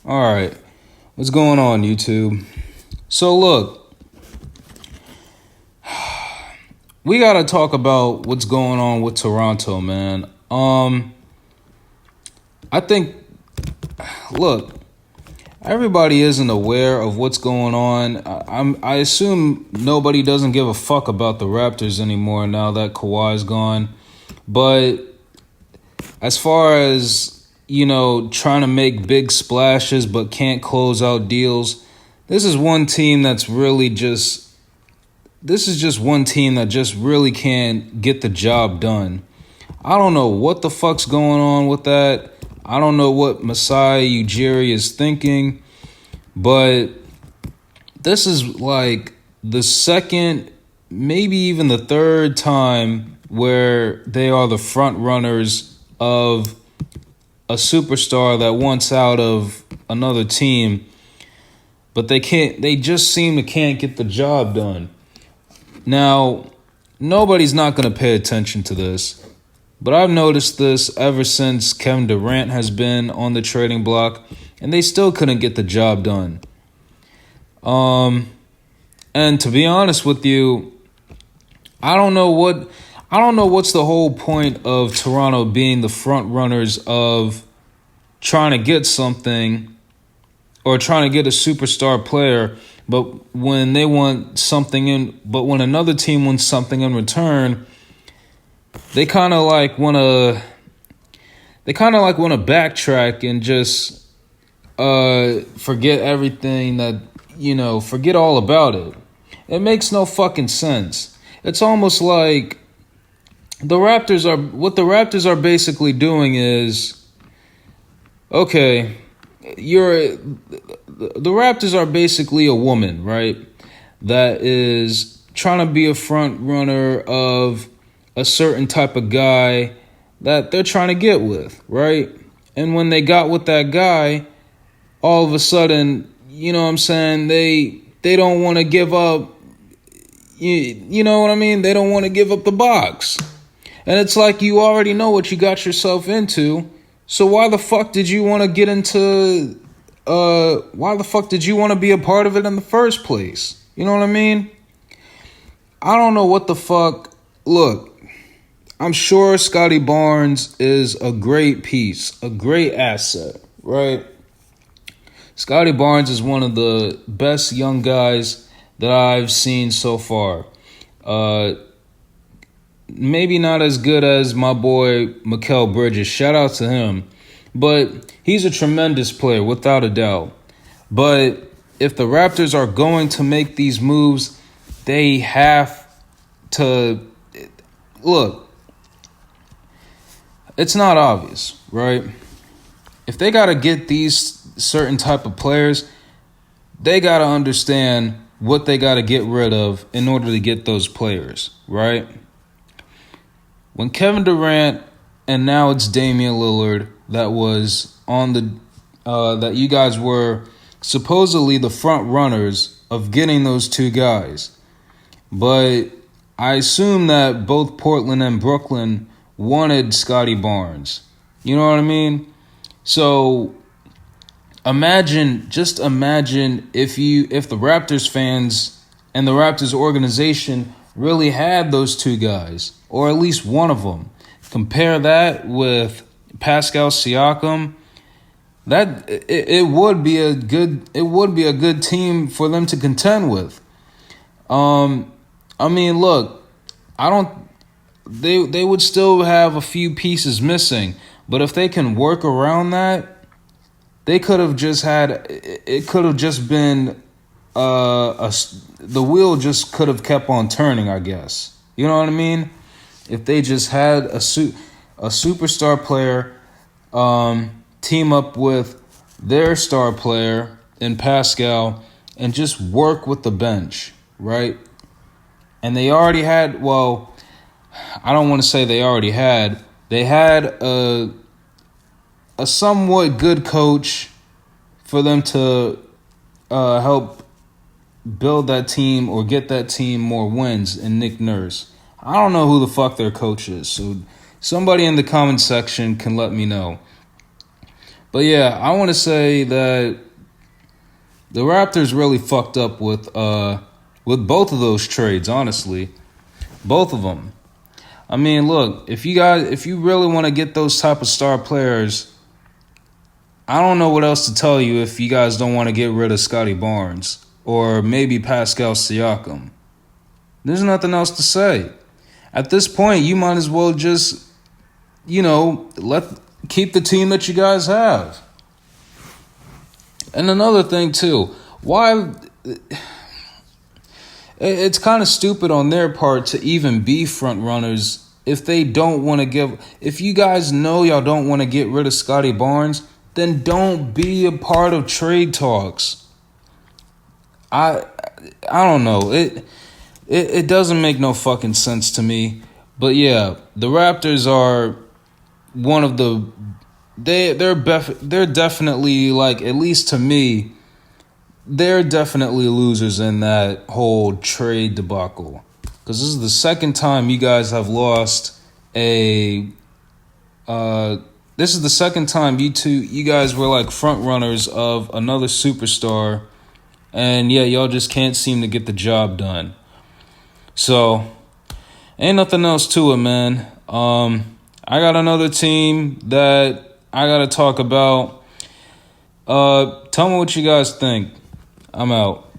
All right. What's going on, YouTube? So, look, we got to talk about what's going on with Toronto, man. I think, look, everybody isn't aware of what's going on. I assume nobody doesn't give a fuck about the Raptors anymore now that Kawhi's gone. But as far as, trying to make big splashes but can't close out deals, this is one team that's really just one team that just really can't get the job done. I don't know what the fuck's going on with that. I don't know what Masai Ujiri is thinking, but this is like the second, maybe even the third time where they are the front runners of a superstar that wants out of another team, but they just can't get the job done. Now, nobody's not going to pay attention to this, but I've noticed this ever since Kevin Durant has been on the trading block, and they still couldn't get the job done. And to be honest with you, I don't know what's the whole point of Toronto being the front runners of trying to get something or trying to get a superstar player, but when another team wants something in return, they kind of like want to backtrack and just forget everything forget all about it. It makes no fucking sense. It's almost like the Raptors are basically doing is, okay, the Raptors are basically a woman, right? That is trying to be a front runner of a certain type of guy that they're trying to get with, right? And when they got with that guy, all of a sudden, you know what I'm saying, they don't want to give up, you know what I mean? They don't want to give up the box. And it's like you already know what you got yourself into. So why the fuck did you want to get into why the fuck did you want to be a part of it in the first place? You know what I mean? I don't know what the fuck. Look, I'm sure Scotty Barnes is a great piece, a great asset, right? Scotty Barnes is one of the best young guys that I've seen so far. Maybe not as good as my boy Mikal Bridges. Shout out to him. But he's a tremendous player, without a doubt. But if the Raptors are going to make these moves, they have to... Look, it's not obvious, right? If they got to get these certain type of players, they got to understand what they got to get rid of in order to get those players, right? When Kevin Durant and now it's Damian Lillard that was on that you guys were supposedly the front runners of getting those two guys. But I assume that both Portland and Brooklyn wanted Scotty Barnes. You know what I mean? So imagine if the Raptors fans and the Raptors organization really had those two guys, or at least one of them. Compare that with Pascal Siakam. That it would be a good team for them to contend with. I mean, look, they would still have a few pieces missing, but if they can work around that, they could have just been the wheel just could have kept on turning, I guess. You know what I mean? If they just had a superstar player team up with their star player in Pascal and just work with the bench, right? And they already had, well, I don't want to say they already had. They had a somewhat good coach for them to help build that team or get that team more wins in Nick Nurse. I don't know who the fuck their coach is, so somebody in the comment section can let me know. But yeah, I want to say that the Raptors really fucked up with both of those trades, honestly. Both of them. I mean, look, if you really want to get those type of star players, I don't know what else to tell you if you guys don't want to get rid of Scotty Barnes or maybe Pascal Siakam. There's nothing else to say. At this point, you might as well just, keep the team that you guys have. And another thing too, why it's kind of stupid on their part to even be front runners if they don't want to give. If you guys know y'all don't want to get rid of Scotty Barnes, then don't be a part of trade talks. I don't know. It doesn't make no fucking sense to me. But yeah, the Raptors are one of the they're definitely, like, at least to me, they're definitely losers in that whole trade debacle. Because this is the second time you guys have lost a. This is the second time you guys were like front runners of another superstar, and yeah, y'all just can't seem to get the job done. So, ain't nothing else to it, man. I got another team that I gotta talk about. Tell me what you guys think. I'm out.